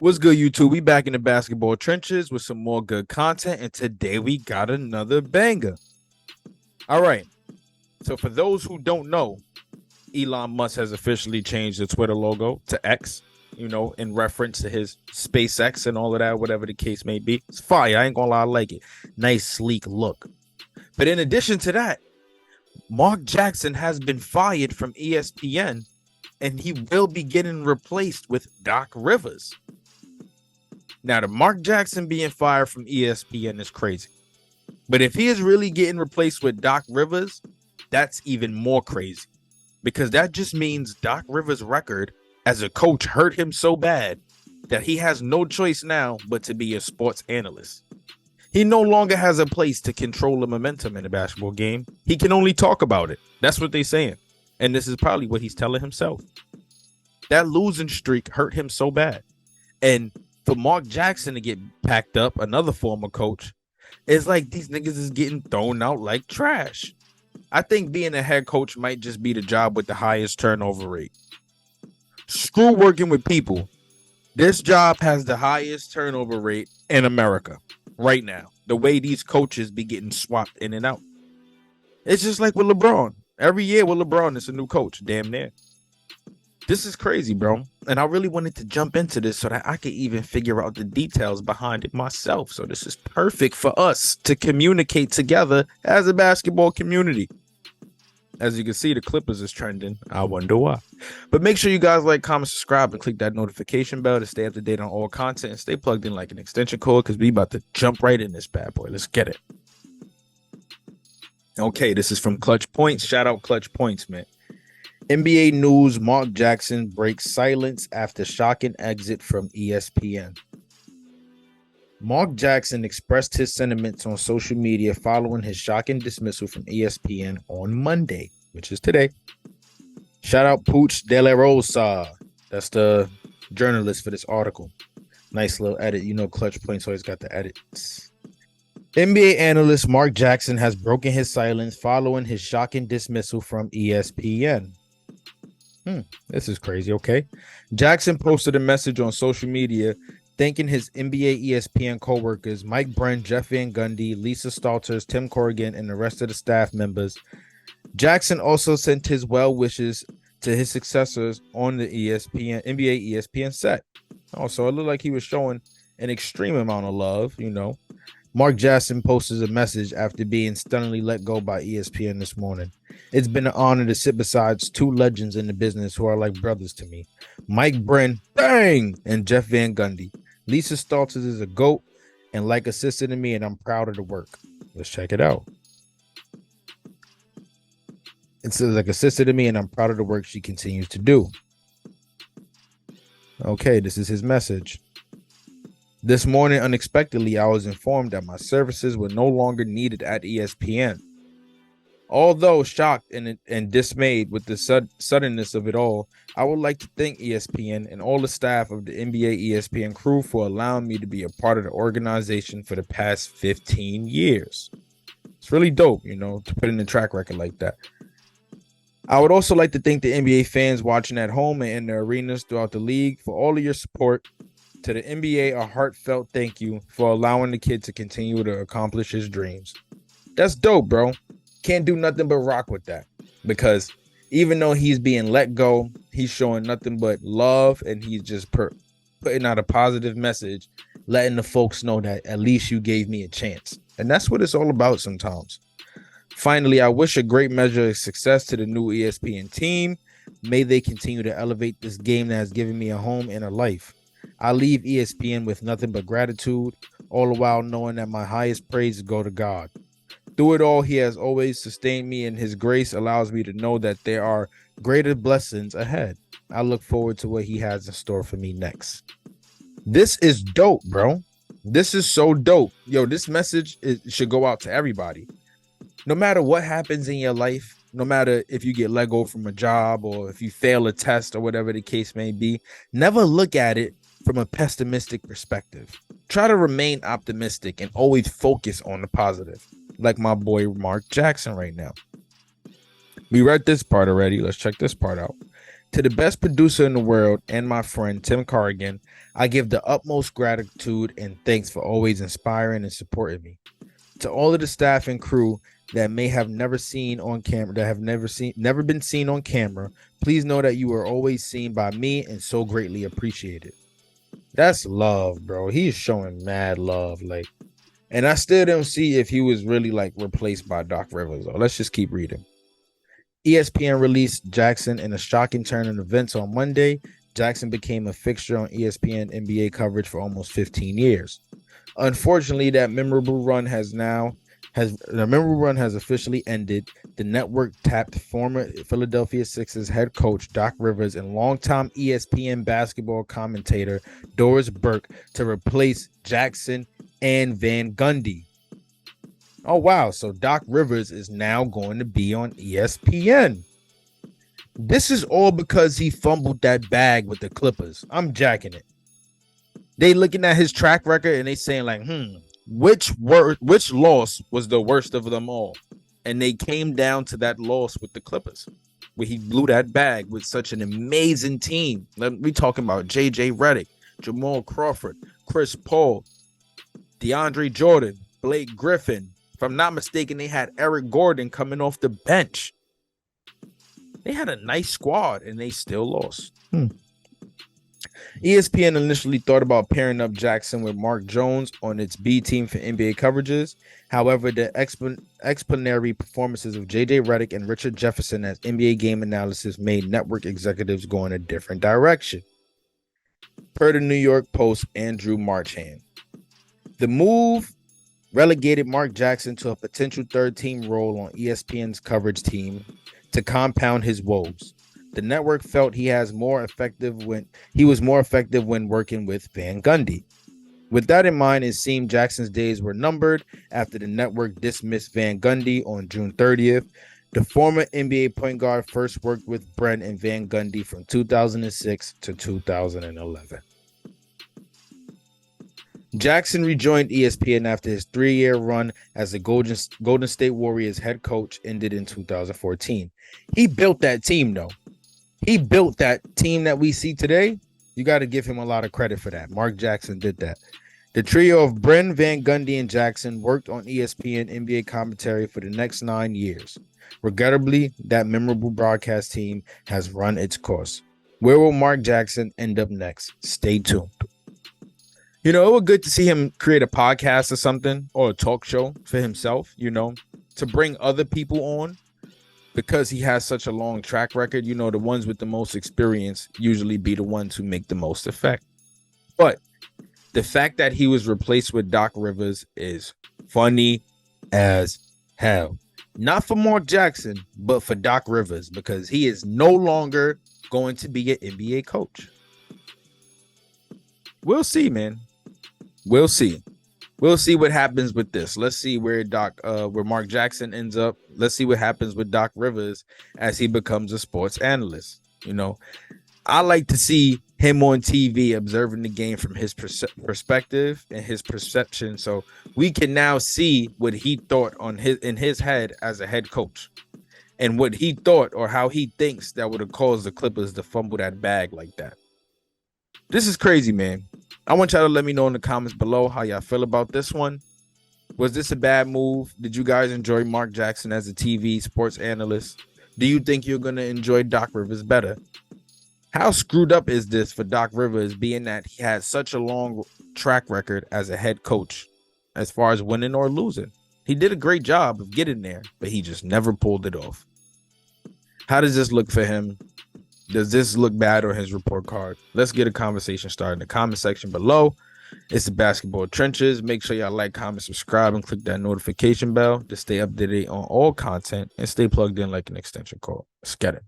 What's good, YouTube? We back in the basketball trenches with some more good content, and today we got another banger. All right. So for those who don't know, Elon Musk has officially changed the Twitter logo to X, in reference to his SpaceX and all of that, whatever the case may be. It's fire. I ain't gonna lie, I like it. Nice, sleek look. But in addition to that, Marc Jackson has been fired from ESPN, and he will be getting replaced with Doc Rivers. Now, the Marc Jackson being fired from ESPN is crazy. But if he is really getting replaced with Doc Rivers, that's even more crazy. Because that just means Doc Rivers' record as a coach hurt him so bad that he has no choice now but to be a sports analyst. He no longer has a place to control the momentum in the basketball game. He can only talk about it. That's what they're saying. And this is probably what he's telling himself. That losing streak hurt him so bad. And for Marc Jackson to get packed up, another former coach, it's like these niggas is getting thrown out like trash. I think being a head coach might just be the job with the highest turnover rate. Screw working with people. This job has the highest turnover rate in America right now. The way these coaches be getting swapped in and out. It's just like with LeBron. Every year with LeBron, it's a new coach, damn near. This is crazy, bro. And I really wanted to jump into this so that I could even figure out the details behind it myself. So this is perfect for us to communicate together as a basketball community. As you can see, the Clippers is trending. I wonder why. But make sure you guys like, comment, subscribe, and click that notification bell to stay up to date on all content and stay plugged in like an extension cord because we about to jump right in this bad boy. Let's get it. Okay, this is from Clutch Points. Shout out Clutch Points, man. NBA news, Marc Jackson breaks silence after shocking exit from ESPN. Marc Jackson expressed his sentiments on social media following his shocking dismissal from ESPN on Monday, which is today. Shout out Pooch De La Rosa. That's the journalist for this article. Nice little edit. You know, Clutch Points always got the edits. NBA analyst Marc Jackson has broken his silence following his shocking dismissal from ESPN. This is crazy. Okay. Jackson posted a message on social media thanking his NBA ESPN co-workers, Mike Brent, Jeff Van Gundy, Lisa Stalters, Tim Corrigan, and the rest of the staff members. Jackson also sent his well wishes to his successors on the NBA ESPN set. Also, it looked like he was showing an extreme amount of love, Marc Jackson posted a message after being stunningly let go by ESPN this morning. It's been an honor to sit beside two legends in the business who are like brothers to me. Mike Brent, bang, and Jeff Van Gundy. Lisa Stalters is a GOAT and like a sister to me, and I'm proud of the work. Let's check it out. It says like a sister to me, and I'm proud of the work she continues to do. Okay, this is his message. This morning, unexpectedly, I was informed that my services were no longer needed at ESPN. Although shocked and dismayed with the suddenness of it all, I would like to thank ESPN and all the staff of the NBA ESPN crew for allowing me to be a part of the organization for the past 15 years. It's really dope, to put in a track record like that. I would also like to thank the NBA fans watching at home and in the arenas throughout the league for all of your support. To the NBA, a heartfelt thank you for allowing the kid to continue to accomplish his dreams. That's dope, bro. Can't do nothing but rock with that. Because even though he's being let go, he's showing nothing but love, and he's just putting out a positive message, letting the folks know that at least you gave me a chance. And that's what it's all about sometimes. Finally, I wish a great measure of success to the new ESPN team. May they continue to elevate this game that has given me a home and a life. I leave ESPN with nothing but gratitude, all the while knowing that my highest praises go to God. Through it all, he has always sustained me, and his grace allows me to know that there are greater blessings ahead. I look forward to what he has in store for me next. This is dope, bro. This is so dope. Yo, this message should go out to everybody. No matter what happens in your life, no matter if you get let go from a job or if you fail a test or whatever the case may be, never look at it from a pessimistic perspective. Try to remain optimistic and always focus on the positive, like my boy Marc Jackson right now. We read this part already. Let's check this part out. To the best producer in the world and my friend Tim Corrigan, I give the utmost gratitude and thanks for always inspiring and supporting me. To all of the staff and crew that may have never seen on camera, that have never been seen on camera, please know that you are always seen by me and so greatly appreciated. That's love, bro. He is showing mad love. And I still don't see if he was really replaced by Doc Rivers. Though. Let's just keep reading. ESPN released Jackson in a shocking turn of events on Monday. Jackson became a fixture on ESPN NBA coverage for almost 15 years. Unfortunately, that memorable run has officially ended. The network tapped former Philadelphia Sixers head coach Doc Rivers and longtime ESPN basketball commentator Doris Burke to replace Jackson and Van Gundy. Oh, wow. So Doc Rivers is now going to be on ESPN. This is all because he fumbled that bag with the Clippers. I'm jacking it. They looking at his track record and they saying which loss was the worst of them all? And they came down to that loss with the Clippers, where he blew that bag with such an amazing team. We talking about J.J. Redick, Jamal Crawford, Chris Paul, DeAndre Jordan, Blake Griffin. If I'm not mistaken, they had Eric Gordon coming off the bench. They had a nice squad, and they still lost. ESPN initially thought about pairing up Jackson with Mark Jones on its B team for NBA coverages. However, the explanatory performances of J.J. Redick and Richard Jefferson as NBA game analysis made network executives go in a different direction. Per the New York Post, Andrew Marchand. The move relegated Marc Jackson to a potential third-team role on ESPN's coverage team to compound his woes. The network felt he was more effective when working with Van Gundy. With that in mind, it seemed Jackson's days were numbered after the network dismissed Van Gundy on June 30th. The former NBA point guard first worked with Brent and Van Gundy from 2006 to 2011. Jackson rejoined ESPN after his 3-year run as the Golden State Warriors head coach ended in 2014. He built that team, though. He built that team that we see today. You got to give him a lot of credit for that. Marc Jackson did that. The trio of Bren, Van Gundy, and Jackson worked on ESPN NBA commentary for the next 9 years. Regrettably, that memorable broadcast team has run its course. Where will Marc Jackson end up next? Stay tuned. It was good to see him create a podcast or something, or a talk show for himself, to bring other people on, because he has such a long track record. The ones with the most experience usually be the ones who make the most effect. But the fact that he was replaced with Doc Rivers is funny as hell. Not for Marc Jackson, but for Doc Rivers, because he is no longer going to be an NBA coach. We'll see, man. We'll see. We'll see what happens with this. Let's see where Marc Jackson ends up. Let's see what happens with Doc Rivers as he becomes a sports analyst. I like to see him on TV observing the game from his perspective and his perception, so we can now see what he thought in his head as a head coach, and what he thought or how he thinks that would have caused the Clippers to fumble that bag like that. This is crazy, man. I want y'all to let me know in the comments below how y'all feel about this one. Was this a bad move? Did you guys enjoy Marc Jackson as a TV sports analyst? Do you think you're going to enjoy Doc Rivers better? How screwed up is this for Doc Rivers, being that he had such a long track record as a head coach as far as winning or losing? He did a great job of getting there, but he just never pulled it off. How does this look for him? Does this look bad on his report card? Let's get a conversation started in the comment section below. It's the Basketball Trenches. Make sure y'all like, comment, subscribe, and click that notification bell to stay up to date on all content and stay plugged in like an extension cord. Let's get it.